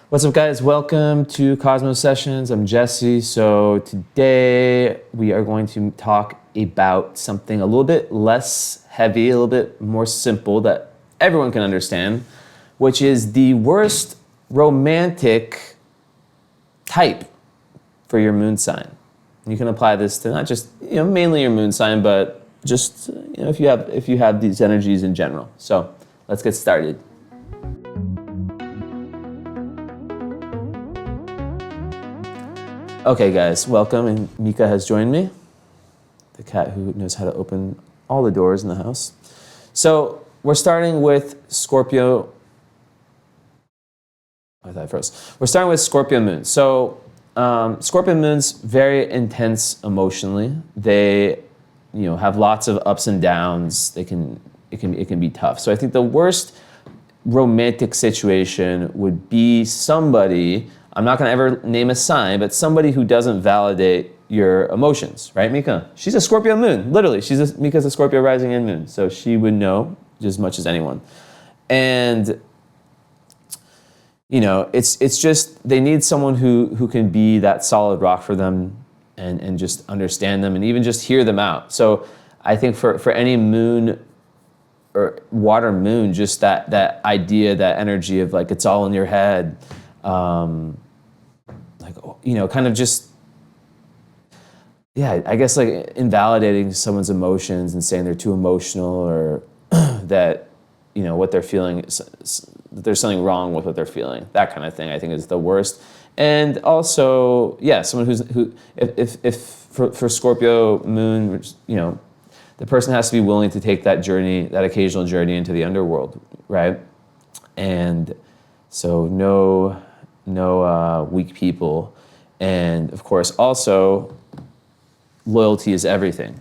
What's up, guys? Welcome to Cosmo Sessions. I'm Jesse. So today we are going to talk about something a little bit less heavy, a little bit more simple that everyone can understand, which is the worst romantic type for your moon sign. You can apply this to not just, mainly your moon sign, but just, if you have these energies in general. So let's get started. Okay, guys, welcome, and Mika has joined me, the cat who knows how to open all the doors in the house. So we're starting with Scorpio. I thought I froze. We're starting with Scorpio moon. So Scorpio moon's very intense emotionally. They, have lots of ups and downs. It can be tough. So I think the worst romantic situation would be somebody. I'm not going to ever name a sign, but somebody who doesn't validate your emotions, right, Mika? She's a Scorpio moon, literally. Mika's a Scorpio rising and moon, so she would know just as much as anyone. And it's just they need someone who can be that solid rock for them and just understand them and even just hear them out. So I think for any moon or water moon, just that idea, that energy of like it's all in your head. Kind of just, I guess like invalidating someone's emotions and saying they're too emotional or that, what they're feeling, there's something wrong with what they're feeling. That kind of thing, I think, is the worst. And also, someone for Scorpio moon, which, the person has to be willing to take that journey, that occasional journey into the underworld, right? And so no weak people. And of course, also, loyalty is everything.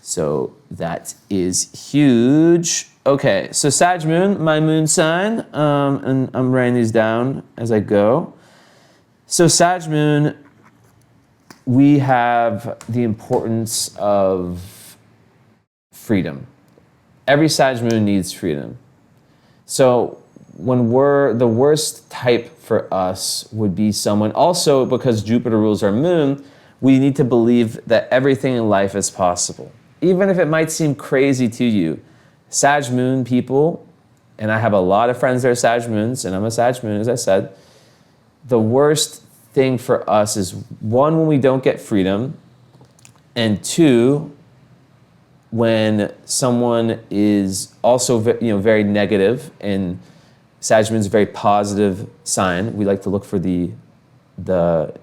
So that is huge. Okay, so Sag moon, my moon sign, and I'm writing these down as I go. So Sag moon, we have the importance of freedom. Every Sag moon needs freedom. So when the worst type for us would be someone, also because Jupiter rules our moon, we need to believe that everything in life is possible. Even if it might seem crazy to you. Sag moon people, and I have a lot of friends that are Sag moons, and I'm a Sag moon, as I said, the worst thing for us is, one, when we don't get freedom, and two, when someone is also very negative. And Sag moon is a very positive sign. We like to look for we like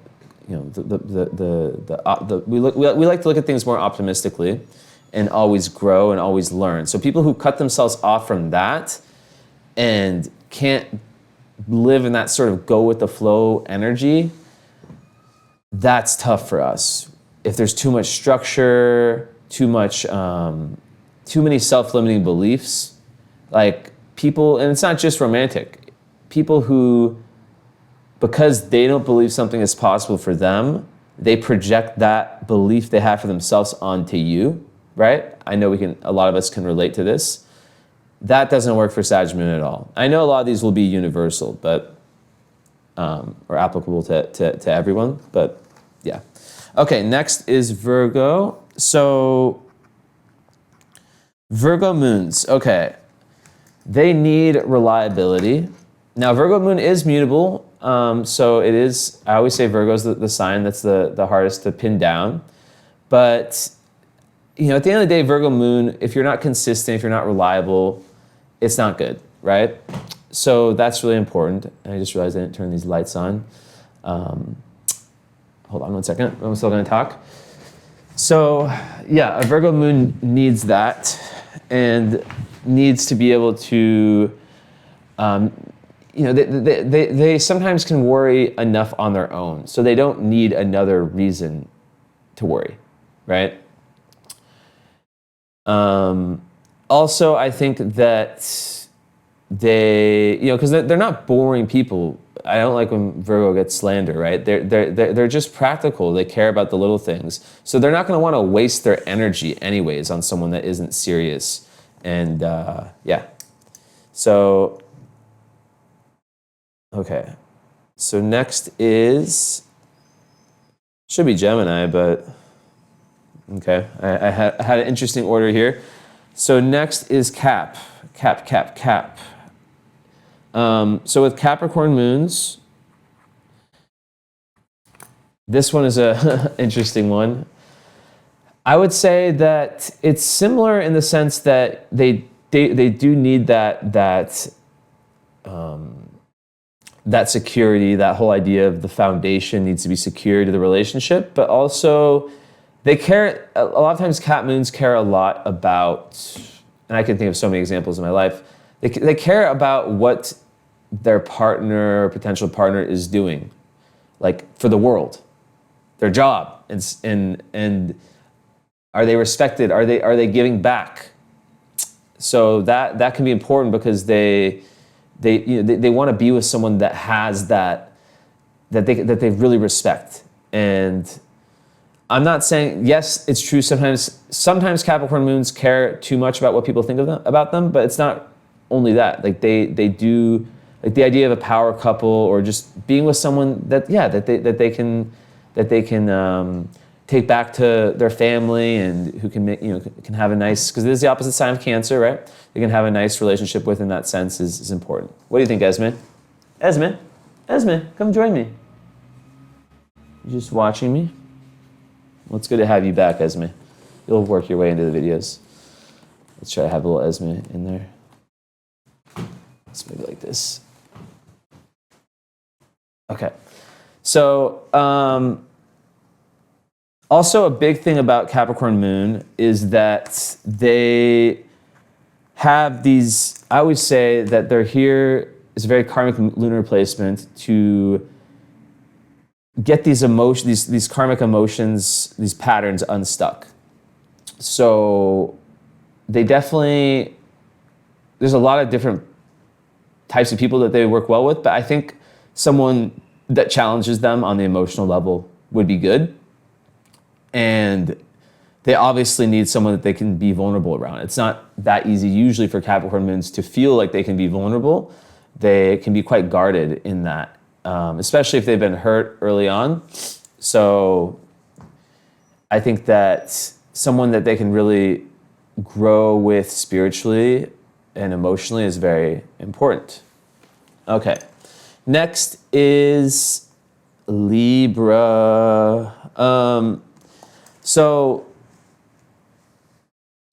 to look at things more optimistically and always grow and always learn. So people who cut themselves off from that and can't live in that sort of go with the flow energy, that's tough for us. If there's too much structure, too many self-limiting beliefs, like people, and it's not just romantic, people who, because they don't believe something is possible for them, they project that belief they have for themselves onto you, right? I know a lot of us can relate to this. That doesn't work for Sag moon at all. I know a lot of these will be universal, but, or applicable to everyone, but yeah. Okay, next is Virgo. So Virgo moons, okay. They need reliability. Now, Virgo moon is mutable, so it is, I always say Virgo's the sign that's the hardest to pin down. But, at the end of the day, Virgo moon, if you're not consistent, if you're not reliable, it's not good, right? So that's really important. And I just realized I didn't turn these lights on. Hold on one second, I'm still gonna talk. So, a Virgo moon needs that and needs to be able to, they sometimes can worry enough on their own, so they don't need another reason to worry, right? Also, I think that they, because they're not boring people. I don't like when Virgo gets slander, right? They're just practical. They care about the little things. So they're not going to want to waste their energy anyways on someone that isn't serious. And so, okay. So next is, should be Gemini, but okay. I had an interesting order here. So next is Cap. So with Capricorn moons, this one is a interesting one. I would say that it's similar in the sense that they do need that security, that whole idea of the foundation needs to be secure to the relationship, but also they care, a lot of times Cap moons care a lot about, and I can think of so many examples in my life, they care about what their partner or potential partner is doing, like for the world, their job, and are they respected? Are they giving back? So that can be important because they want to be with someone that has that they really respect. And I'm not saying, yes, it's true. Sometimes Capricorn moons care too much about what people think about them, but it's not only that. Like they do, like the idea of a power couple or just being with someone that they can take back to their family and who can make, can have a nice, because this is the opposite sign of Cancer, right? They can have a nice relationship with in that sense is important. What do you think, Esme? Esme, come join me. You just watching me? Well, it's good to have you back, Esme. You'll work your way into the videos. Let's try to have a little Esme in there. Let's maybe like this. Okay. So, also a big thing about Capricorn moon is that they have these, I always say that they're here, it's a very karmic lunar placement to get these emotions, these karmic emotions, these patterns unstuck. So they definitely, there's a lot of different types of people that they work well with, but I think someone that challenges them on the emotional level would be good. And they obviously need someone that they can be vulnerable around. It's not that easy usually for Capricorn moons to feel like they can be vulnerable. They can be quite guarded in that, especially if they've been hurt early on. So I think that someone that they can really grow with spiritually and emotionally is very important. Okay, next is Libra. So,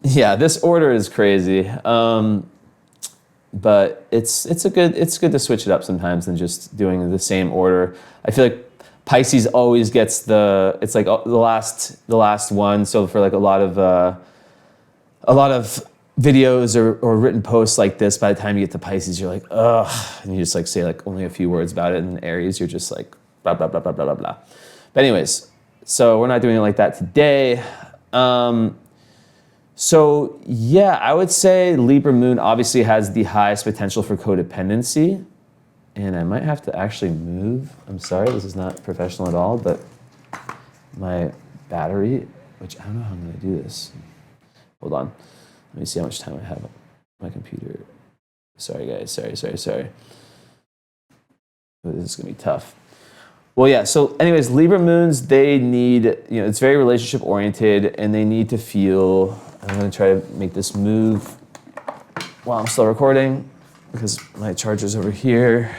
yeah, this order is crazy, but it's good to switch it up sometimes than just doing the same order. I feel like Pisces always gets it's like the last one. So for like a lot of videos or written posts like this, by the time you get to Pisces, you're like, ugh, and you just like say like only a few words about it. And Aries, you're just like blah blah blah blah blah blah blah. But anyways. So we're not doing it like that today. So yeah, I would say Libra moon obviously has the highest potential for codependency. And I might have to actually move. I'm sorry, this is not professional at all, but my battery, which I don't know how I'm gonna do this. Hold on, let me see how much time I have on my computer. Sorry guys, sorry. This is gonna be tough. Well, yeah, so anyways, Libra moons, they need, it's very relationship oriented and they need to feel, I'm gonna try to make this move while I'm still recording because my charger's over here.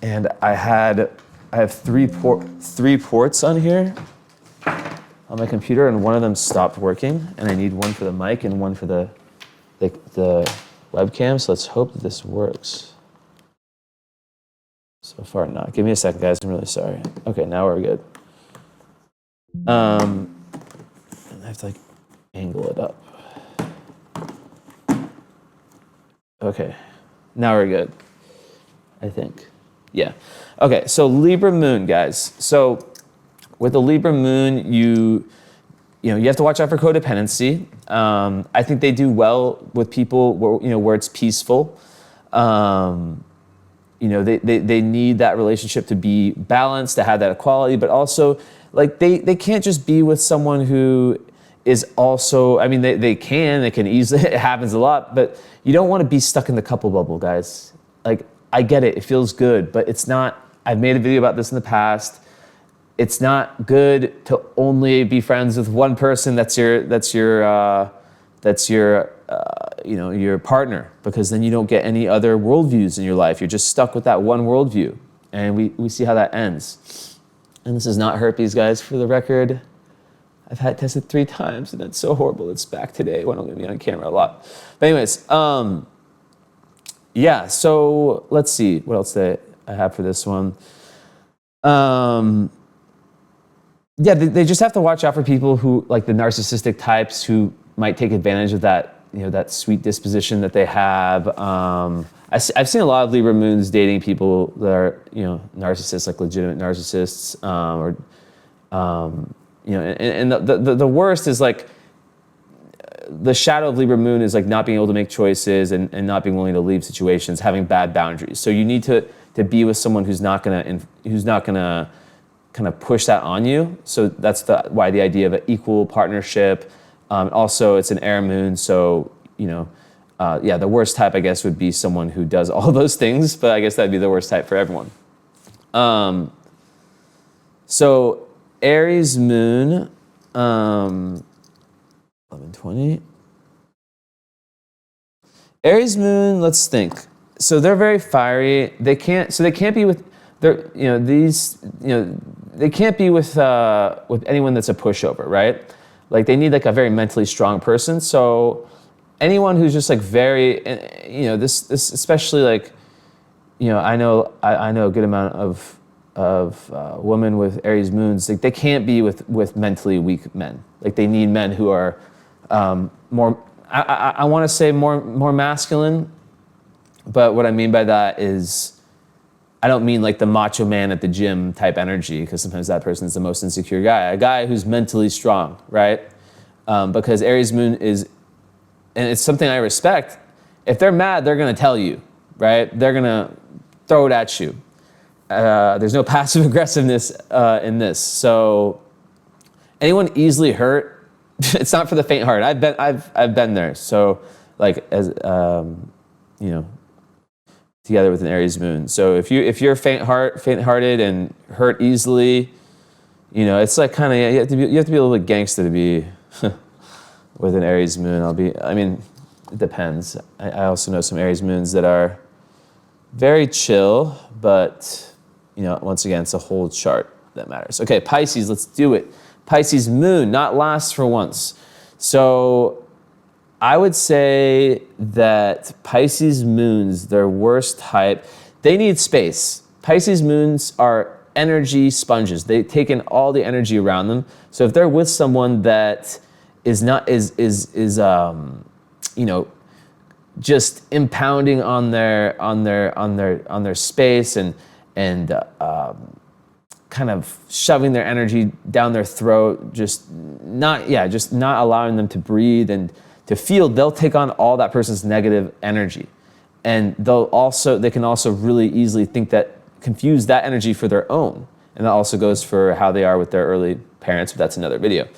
And I have three ports on here on my computer and one of them stopped working and I need one for the mic and one for the webcam. So let's hope that this works. So far not. Give me a second, guys. I'm really sorry. Okay, now we're good. And I have to like angle it up. Okay, now we're good. I think. Yeah. Okay, so Libra moon, guys. So with the Libra moon, you have to watch out for codependency. I think they do well with people where it's peaceful. They need that relationship to be balanced, to have that equality, but also like they can't just be with someone who is also, I mean, they can easily, it happens a lot, but you don't want to be stuck in the couple bubble, guys. Like I get it. It feels good, but it's not. I've made a video about this in the past. It's not good to only be friends with one person that's your your partner, because then you don't get any other worldviews in your life. You're just stuck with that one worldview, and we see how that ends. And this is not herpes, guys, for the record. I've had it tested 3 times, and that's so horrible. It's back today when I'm going to be on camera a lot. But anyways, yeah, so let's see. What else did I have for this one? Yeah, they just have to watch out for people who, like the narcissistic types, who might take advantage of that, that sweet disposition that they have. I've seen a lot of Libra moons dating people that are, narcissists, like legitimate narcissists, and the worst is like the shadow of Libra moon is like not being able to make choices and not being willing to leave situations, having bad boundaries. So you need to be with someone who's not gonna kind of push that on you. So that's why the idea of an equal partnership. Also, it's an air moon, so the worst type, I guess, would be someone who does all those things. But I guess that'd be the worst type for everyone. So Aries moon, 1120. Aries moon, let's think. So they're very fiery. They can't be with they can't be with anyone that's a pushover, right? Like they need like a very mentally strong person. So anyone who's just like very, this especially like, I know a good amount of women with Aries moons. Like they can't be with mentally weak men. Like they need men who are more. I want to say more masculine, but what I mean by that is, I don't mean like the macho man at the gym type energy, because sometimes that person is the most insecure guy. A guy who's mentally strong, right? Because Aries moon is, and it's something I respect. If they're mad, they're gonna tell you, right? They're gonna throw it at you. There's no passive aggressiveness in this. So anyone easily hurt, it's not for the faint heart. I've been there. So like as together with an Aries moon. So if you're faint-hearted and hurt easily, it's like kind of, you have to be a little bit gangster to be with an Aries moon. It depends. I also know some Aries moons that are very chill, but once again, it's a whole chart that matters. Okay, Pisces, let's do it. Pisces moon, not last for once. So I would say that Pisces moons, their worst type, they need space. Pisces moons are energy sponges. They take in all the energy around them. So if they're with someone that is just impounding on their space and kind of shoving their energy down their throat, just not allowing them to breathe and to feel, they'll take on all that person's negative energy. And they can also really easily confuse that energy for their own. And that also goes for how they are with their early parents, but that's another video,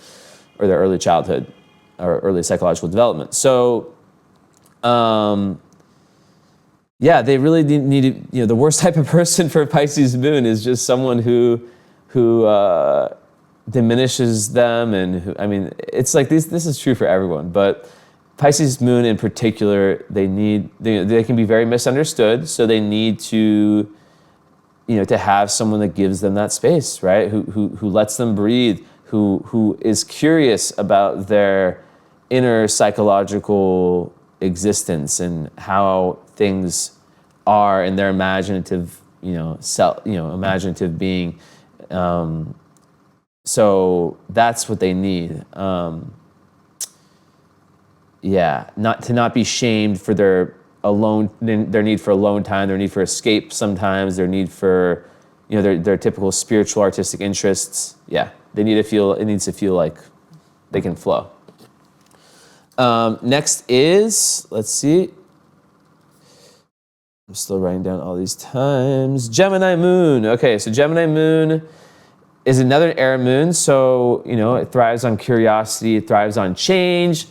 or their early childhood or early psychological development. So, they really need to, the worst type of person for Pisces moon is just someone who diminishes them, and it's like this is true for everyone, but Pisces moon in particular, they can be very misunderstood, so they need to have someone that gives them that space, right? Who lets them breathe, who is curious about their inner psychological existence and how things are in their imaginative, imaginative being. So that's what they need. Not be shamed for their need for alone time, their need for escape sometimes, their need for, their typical spiritual artistic interests. Yeah, it needs to feel like they can flow. Next is, let's see. I'm still writing down all these times. Gemini moon. Okay, so Gemini moon is another air moon. So, it thrives on curiosity. It thrives on change.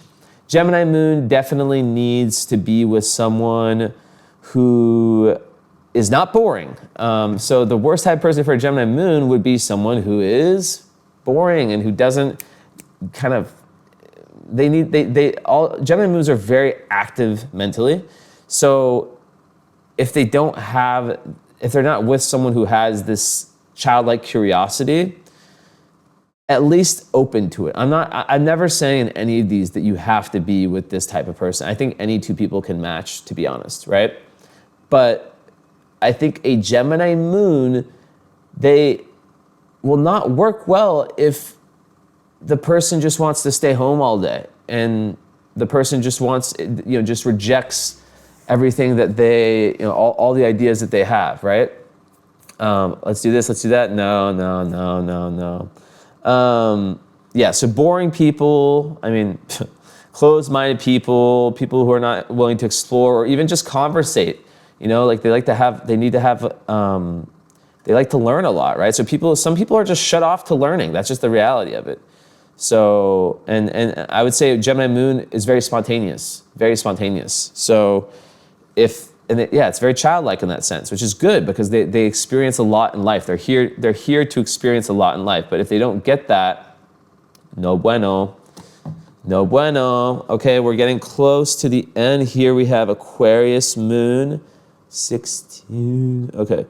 Gemini moon definitely needs to be with someone who is not boring. So the worst type of person for a Gemini moon would be someone who is boring and who doesn't kind of, all Gemini moons are very active mentally. So if they're not with someone who has this childlike curiosity, at least open to it. I'm never saying in any of these that you have to be with this type of person. I think any two people can match, to be honest, right? But I think a Gemini moon, they will not work well if the person just wants to stay home all day and the person just wants, just rejects everything that they, all the ideas that they have, right? Let's do this, let's do that. No. Yeah, so boring people, closed-minded people who are not willing to explore or even just conversate, like they like to learn a lot, right? So some people are just shut off to learning. That's just the reality of it. So, and I would say Gemini moon is very spontaneous. So it's very childlike in that sense, which is good because they experience a lot in life. They're here to experience a lot in life. But if they don't get that, no bueno. Okay, we're getting close to the end here. We have Aquarius moon, 16. Okay.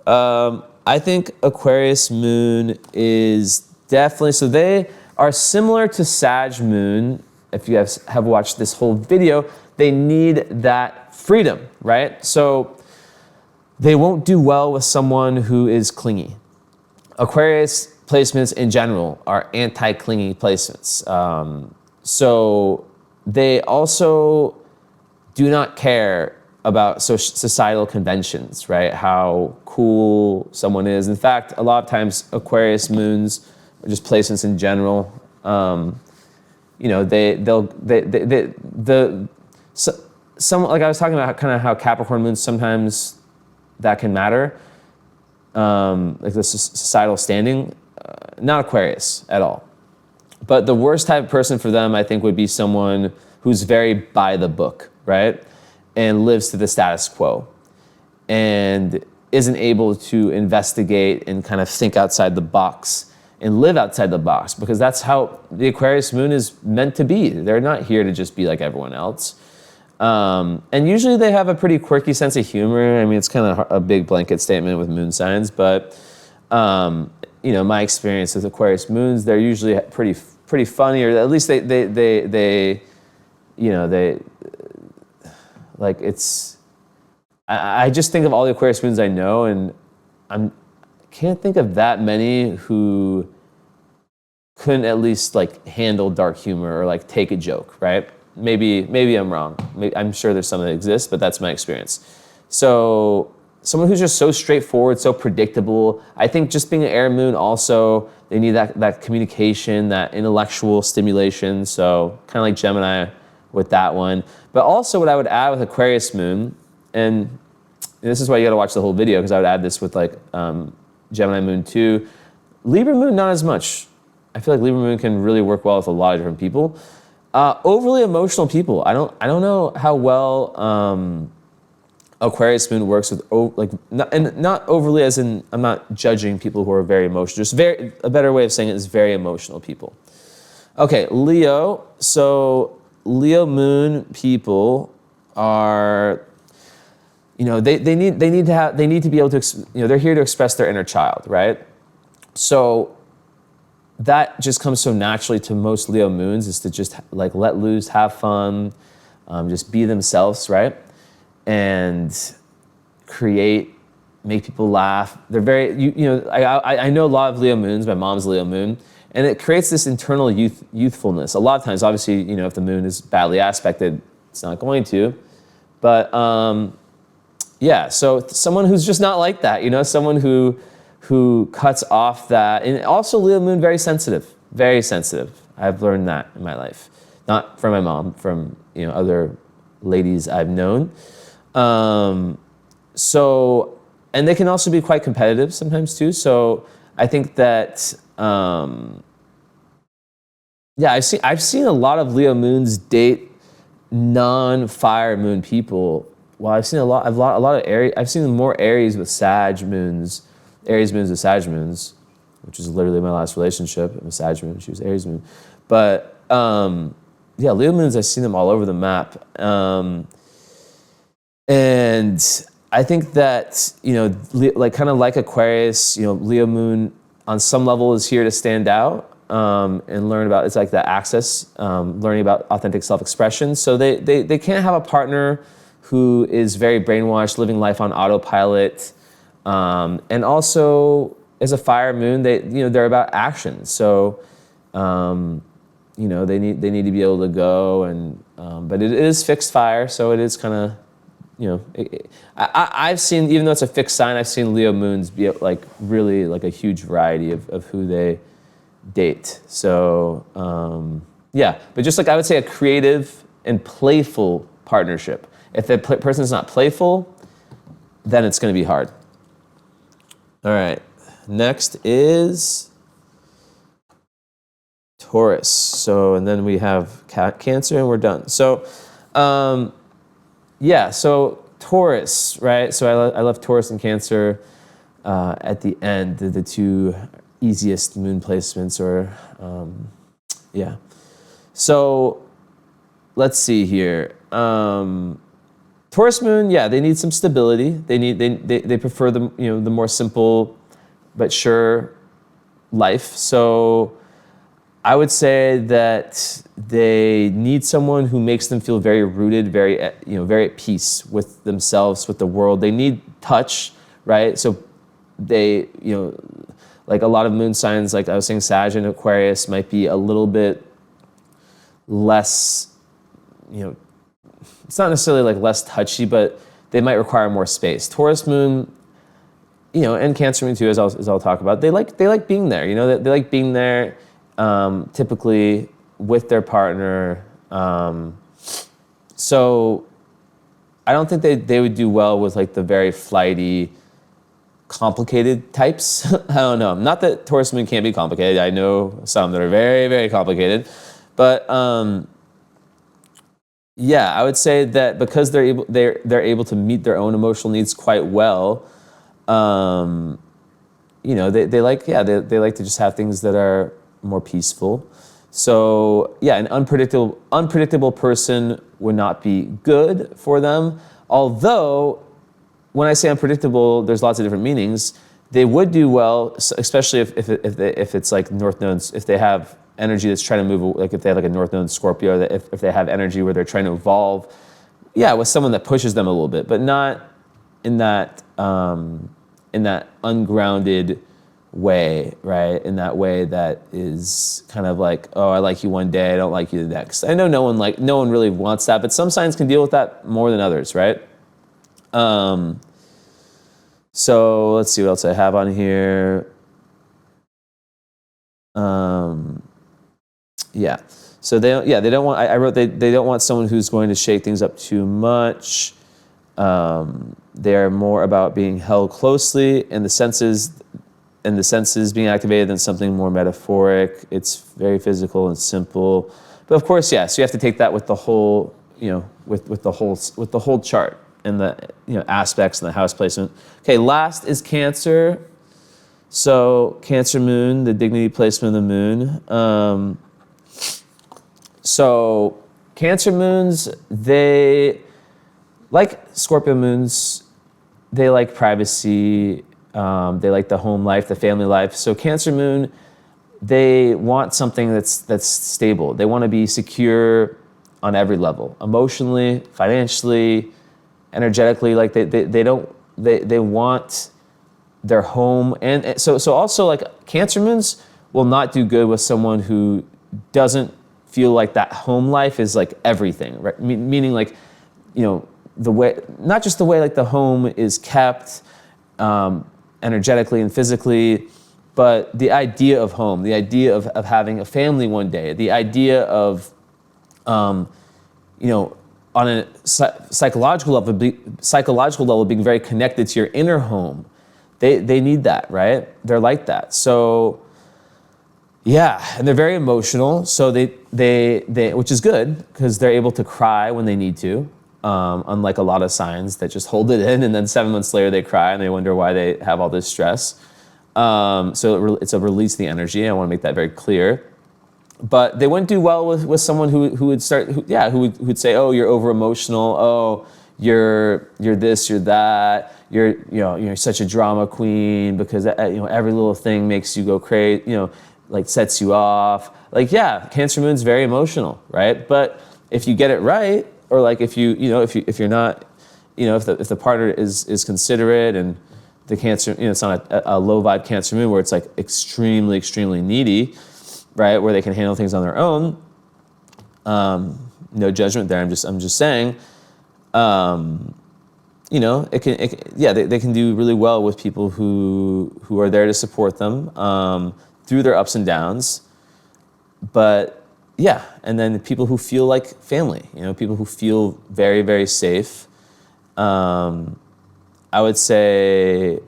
I think Aquarius moon is definitely, so they are similar to Sag moon. If you have watched this whole video, they need that freedom, right? So they won't do well with someone who is clingy. Aquarius placements in general are anti-clingy placements. So they also do not care about societal conventions, right? How cool someone is. In fact, a lot of times Aquarius moons, or just placements in general, like I was talking about kind of how Capricorn moons, sometimes that can matter, like the societal standing, not Aquarius at all. But the worst type of person for them, I think, would be someone who's very by the book, right? And lives to the status quo and isn't able to investigate and kind of think outside the box and live outside the box, because that's how the Aquarius moon is meant to be. They're not here to just be like everyone else. And usually they have a pretty quirky sense of humor. It's kind of a big blanket statement with moon signs, but my experience with Aquarius moons, they're usually pretty funny, or at least they like it's. I just think of all the Aquarius moons I know, and can't think of that many who couldn't at least like handle dark humor or like take a joke, right? Maybe I'm wrong. I'm sure there's some that exist, but that's my experience. So someone who's just so straightforward, so predictable. I think just being an air moon also, they need that communication, that intellectual stimulation. So kind of like Gemini with that one. But also what I would add with Aquarius moon, and this is why you got to watch the whole video, because I would add this with like Gemini moon too. Libra moon, not as much. I feel like Libra moon can really work well with a lot of different people. Overly emotional people. I don't know how well Aquarius moon works with not overly, as in I'm not judging people who are very emotional. Just a better way of saying it is very emotional people. Okay, Leo. So Leo moon people are, they need to be able to, they're here to express their inner child, right? So that just comes so naturally to most Leo moons, is to just like let loose, have fun, just be themselves, right? And create, make people laugh. They're very, I know a lot of Leo moons. My mom's Leo moon, and it creates this internal youthfulness. A lot of times, obviously, if the moon is badly aspected, it's not going to. But yeah, so someone who's just not like that, someone who cuts off that. And also Leo moon, very sensitive. I've learned that in my life. Not from my mom, from other ladies I've known. So, and they can also be quite competitive sometimes too. So I think that, I've seen a lot of Leo moons date non-fire moon people well, I've seen a lot of Aries. I've seen more Aries with Sag moons, Aries moons with Sag moons, which is literally my last relationship. It was Sag moon, she was Aries moon. But yeah, Leo moons, I've seen them all over the map. And I think that, you know, like kind of like Aquarius, you know, Leo moon on some level is here to stand out and learn about, it's like that access, learning about authentic self-expression. So they can't have a partner who is very brainwashed, living life on autopilot. And also as a fire moon, they're about action. So, you know, they need to be able to go and, but it is fixed fire. So it is kind of, you know, I've seen, even though it's a fixed sign, I've seen Leo moons be like really like a huge variety of who they date. So, yeah, but just like I would say a creative and playful partnership. If the person's not playful, then it's going to be hard. All right, next is Taurus. So, and then we have Cancer and we're done. So, yeah, so Taurus, right? So I love Taurus and Cancer at the end, the two easiest moon placements, or yeah. So let's see here. Taurus moon, yeah, they need some stability. They prefer the, you know, the more simple but sure life. So I would say that they need someone who makes them feel very rooted, very, you know, very at peace with themselves, with the world. They need touch, right? So they, you know, like a lot of moon signs, like I was saying, Sag and Aquarius might be a little bit less, you know, it's not necessarily like less touchy, but they might require more space. Taurus moon, you know, and Cancer moon too, as I'll talk about, they like being there, you know, they like being there. Typically with their partner. So I don't think they would do well with like the very flighty, complicated types. I don't know. Not that Taurus moon can't be complicated. I know some that are very, very complicated. But yeah, I would say that because they're able to meet their own emotional needs quite well, you know, they like to just have things that are more peaceful. So yeah, an unpredictable person would not be good for them. Although, when I say unpredictable, there's lots of different meanings. They would do well, especially if it's like North Nodes, if they have energy that's trying to move, like if they have like a North Node Scorpio, if they have energy where they're trying to evolve, yeah, with someone that pushes them a little bit, but not in that ungrounded way, right? In that way that is kind of like, oh, I like you one day, I don't like you the next. I know no one really wants that, but some signs can deal with that more than others, right? So let's see what else I have on here. Yeah. So they don't want. I wrote they don't want someone who's going to shake things up too much. They're more about being held closely and the senses being activated than something more metaphoric. It's very physical and simple. But of course, yeah, so you have to take that with the whole, you know, with the whole chart and the, you know, aspects and the house placement. Okay, last is Cancer. So Cancer moon, the dignity placement of the moon. So Cancer moons, they, like Scorpio moons, they like privacy. They like the home life, the family life. So Cancer moon, they want something that's stable. They want to be secure on every level, emotionally, financially, energetically. Like they want their home. And so also like Cancer moons will not do good with someone who doesn't feel like that home life is like everything, right? Meaning like, you know, the way, not just the way like the home is kept, energetically and physically, but the idea of home, the idea of having a family one day, the idea of, you know, on a psychological level, being very connected to your inner home. They need that, right? They're like that. So yeah, and they're very emotional. So they which is good because they're able to cry when they need to. unlike a lot of signs that just hold it in and then 7 months later they cry and they wonder why they have all this stress. It's a release the energy. I want to make that very clear. But they wouldn't do well with someone who would who'd say, oh, you're over emotional. Oh, you're this, you're that. You're such a drama queen because every little thing makes you go crazy. Like sets you off. Like, yeah, Cancer moon's very emotional, right? But if you get it right, or like if you're not, if the partner is considerate and the Cancer, it's not a low vibe Cancer moon where it's like extremely, extremely needy, right? Where they can handle things on their own. No judgment there. I'm just saying, they can do really well with people who are there to support them through their ups and downs. But yeah, and then people who feel like family, people who feel very, very safe. I would say,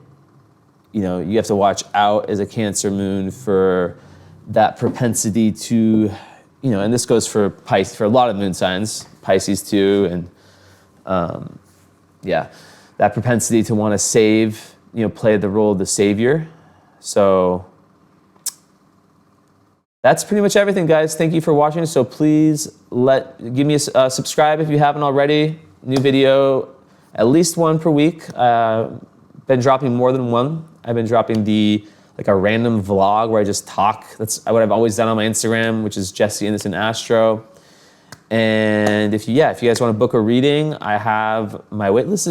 you have to watch out as a Cancer moon for that propensity to, and this goes for Pisces, for a lot of moon signs, Pisces too, and that propensity to want to save, play the role of the savior. So that's pretty much everything, guys. Thank you for watching. So please give me a subscribe if you haven't already. New video, at least one per week. Been dropping more than one. I've been dropping a random vlog where I just talk. That's what I've always done on my Instagram, which is Jesse Innocent Astro. And if you guys want to book a reading, I have my wait list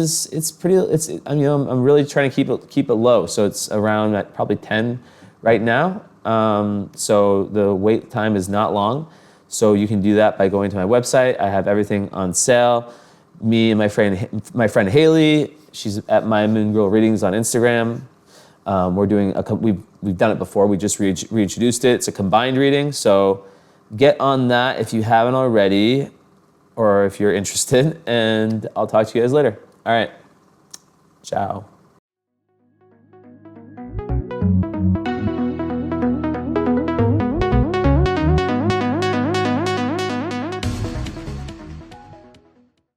I'm really trying to keep it low. So it's around at probably 10 right now. So the wait time is not long. So you can do that by going to my website. I have everything on sale. Me and my friend Haley, she's at My Moon Girl Readings on Instagram. We're doing we've done it before. We just reintroduced it. It's a combined reading. So get on that if you haven't already, or if you're interested, and I'll talk to you guys later. All right. Ciao.